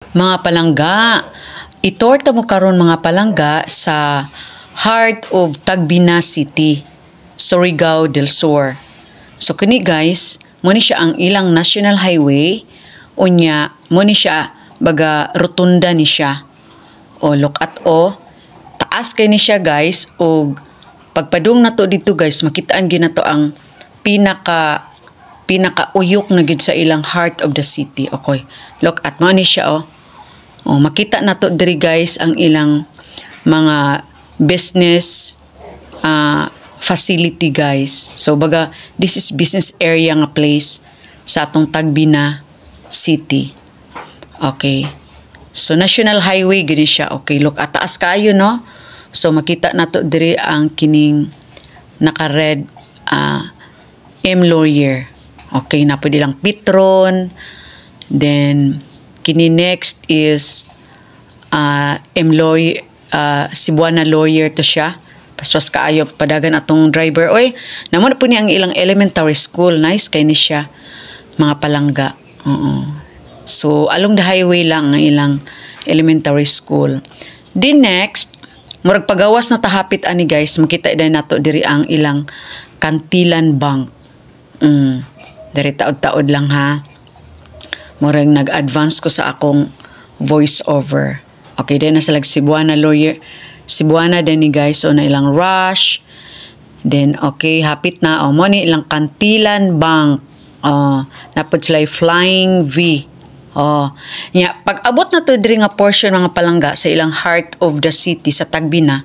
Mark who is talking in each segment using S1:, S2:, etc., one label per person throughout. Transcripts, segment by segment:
S1: Mga palangga, itorta mo karon mga palangga sa heart of Tagbina City, Surigao del Sur. So kini guys, mo ni siya ang ilang national highway, unya mo ni siya baga rotunda ni siya. O look at taas kay ni siya guys, og pagpadung nato dito guys, makitaan gyud nato ang pinaka uyok na gid sa ilang heart of the city. Okay, look at mo ni siya makita nato diri guys ang ilang mga business facility guys. So baga this is business area nga place sa atong Tagbina City. Okay. So national highway gini siya. Okay, look at taas kayo no. So makita nato diri ang kining naka-red M Laurier. Okay, na pwede lang Petron. Then kini next is M Laurier, Cebuana Laurier to siya. Paspas kaayo padagan atong driver. Oy, namo na po ni ang ilang elementary school. Nice kay ni siya mga palangga. So along the highway lang ang ilang elementary school. The next, murag pagawas na tahapit ani guys, makita din nato diri ang ilang Kantilan Bank. Diri taod-taod lang ha. Murag nag-advance ko sa akong voice over. Okay, then nasa Cebuana Laurier. Cebuana din ni guys, so na ilang Rush. Then okay, hapit na mo ni ilang Kantilan Bank. Napod sila Flying V. Pag abot na to diri nga portion mga palangga sa ilang heart of the city sa Tagbina,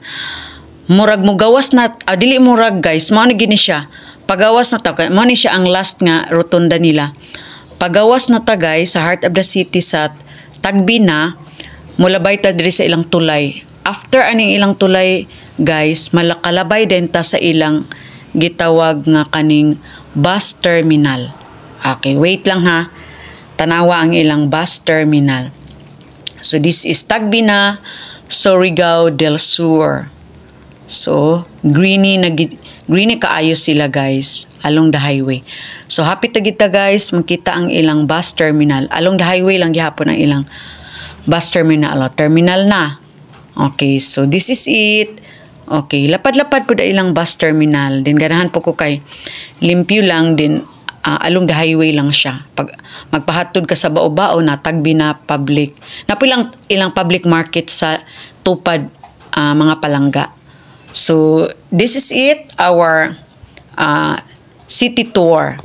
S1: murag mo gawas na dili murag guys, mao ni gini siya. Pagawas na ta, mao ni siya ang last nga rotunda nila. Pagawas na ta guys sa heart of the city sa Tagbina, mulabay ta diri sa ilang tulay. After aning ilang tulay guys, malakalabay din ta sa ilang gitawag nga kaning bus terminal. Okay, wait lang ha. Tanawa ang ilang bus terminal. So this is Tagbina, Surigao del Sur. So greeny kaayo sila guys along the highway. So hapit ta kita guys, makita ang ilang bus terminal. Along the highway lang gihapon ang ilang bus terminal. Terminal na. Okay, so this is it. Okay, lapad-lapad po da ilang bus terminal. Then ganahan po ko kay limpyo lang din. Along the highway lang siya. Pag magpahatod ka sa bao-bao na Tagbina public. Napilang ilang public market sa Tupad mga palangga. So this is it, our city tour.